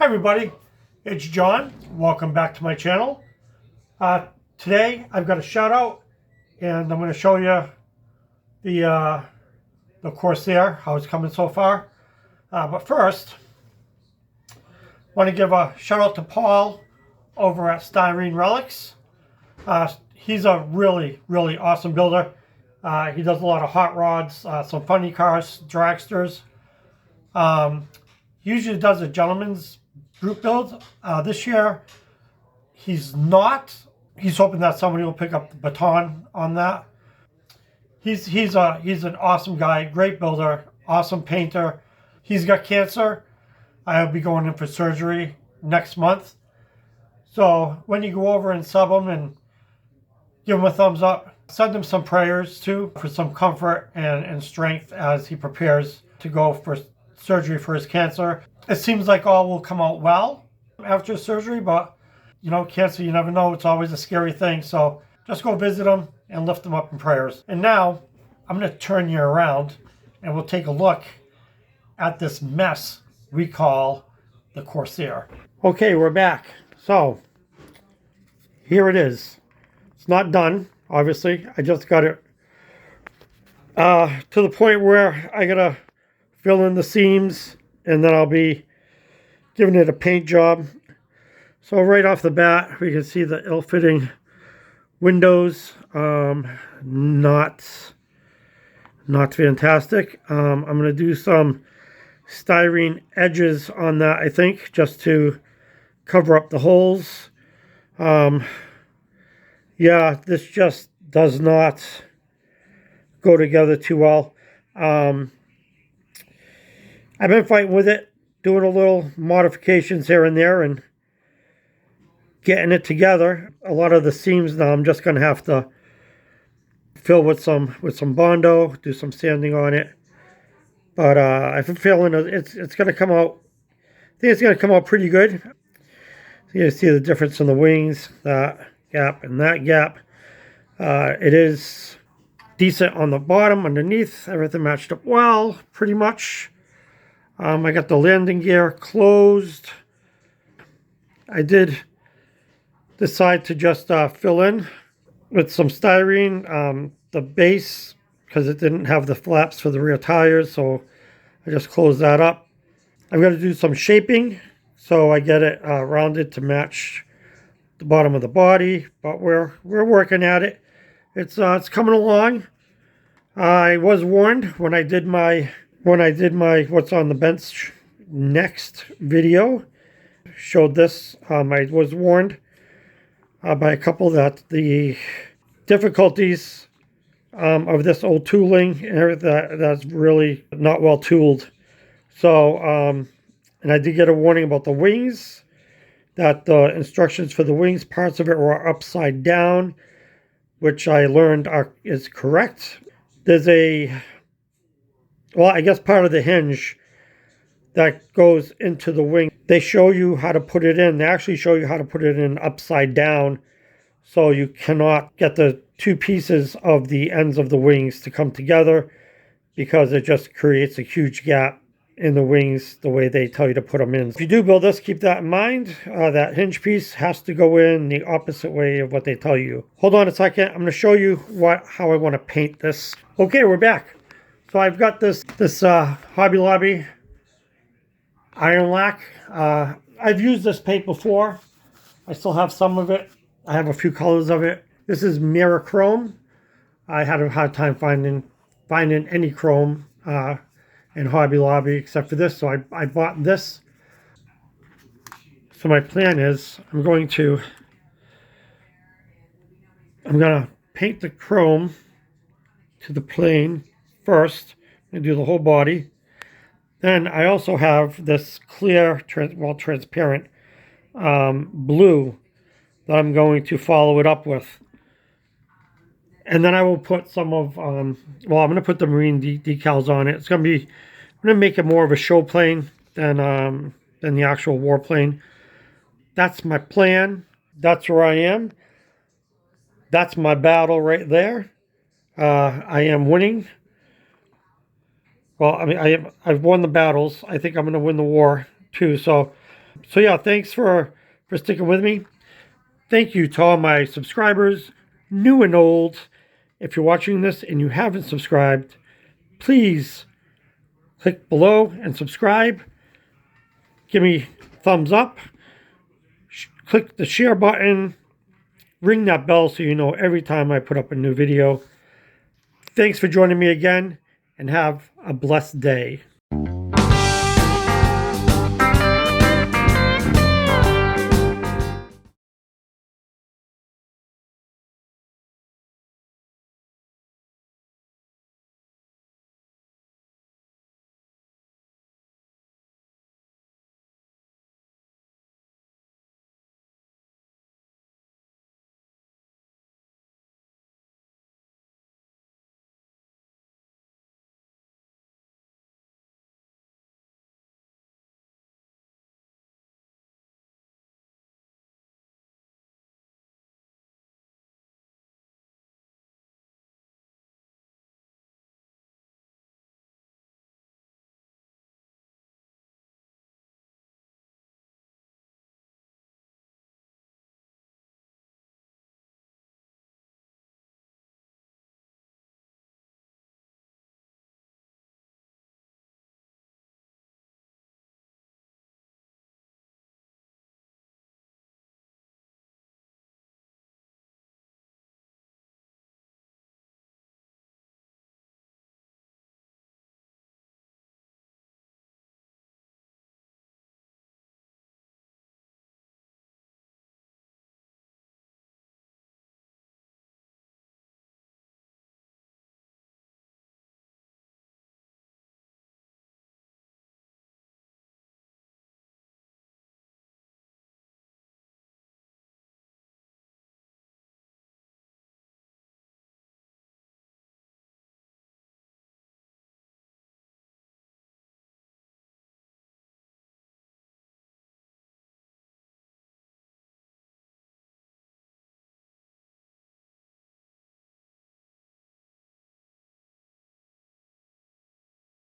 Hi everybody, it's John. Welcome back to my channel. Today I've got a shout out and I'm going to show you the Corsair, how it's coming so far. But first, I want to give a shout out to Paul over at Styrene Relics. He's a really awesome builder. He does a lot of hot rods, some funny cars, dragsters. He usually does a gentleman's group build. This year, he's not. He's hoping that somebody will pick up the baton on that. He's an awesome guy, great builder, awesome painter. He's got cancer. I'll be going in for surgery next month. So when you go over and sub him and give him a thumbs up, send him some prayers too for some comfort and strength as he prepares to go for surgery for his cancer. It seems like all will come out well after surgery, but you know, cancer, you never know. It's always a scary thing. So just go visit him and lift him up in prayers. And now I'm going to turn you around and we'll take a look at this mess we call the Corsair. Okay, we're back. So here it is. It's not done, obviously. I just got it to the point where I got to fill in the seams and then I'll be giving it a paint job. So right off the bat, we can see the ill-fitting windows. Not fantastic. I'm going to do some styrene edges on that, I think, just to cover up the holes. Yeah, this just does not go together too well. I've been fighting with it, doing a little modifications here and there and getting it together. A lot of the seams now I'm just going to have to fill with some Bondo, do some sanding on it. But I have a feeling it's going to come out. I think it's going to come out pretty good. You see the difference in the wings, that gap and that gap. It is decent on the bottom, underneath. Everything matched up well, pretty much. I got the landing gear closed. I did decide to just fill in with some styrene the base, because it didn't have the flaps for the rear tires, so I just closed that up. I've got to do some shaping so I get it rounded to match the bottom of the body, but we're working at it. It's coming along. I was warned when I did my what's on the bench next video, showed this. I was warned by a couple that the difficulties of this old tooling and that's really not well tooled. So and I did get a warning about the wings, that the instructions for the wings, parts of it were upside down, which I learned is correct. There's I guess part of the hinge that goes into the wing, they show you how to put it in. They actually show you how to put it in upside down, so you cannot get the two pieces of the ends of the wings to come together, because it just creates a huge gap in the wings the way they tell you to put them in. If you do build this, keep that in mind. That hinge piece has to go in the opposite way of what they tell you. Hold on a second. I'm going to show you how I want to paint this. Okay, we're back. So I've got this Hobby Lobby iron lac. I've used this paint before. I still have some of it. I have a few colors of it. This is Mirror Chrome. I had a hard time finding any chrome in Hobby Lobby except for this, so I bought this. So my plan is I'm gonna paint the chrome to the plane first and do the whole body. Then I also have this clear, transparent blue that I'm going to follow it up with. And then I will put some of, I'm going to put the marine decals on it. I'm going to make it more of a show plane than the actual warplane. That's my plan. That's where I am. That's my battle right there. I am winning. Well, I mean, I've won the battles. I think I'm going to win the war too. So So yeah, thanks for sticking with me. Thank you to all my subscribers, new and old. If you're watching this and you haven't subscribed, please click below and subscribe. Give me thumbs up. Click the share button. Ring that bell so you know every time I put up a new video. Thanks for joining me again, and have a blessed day.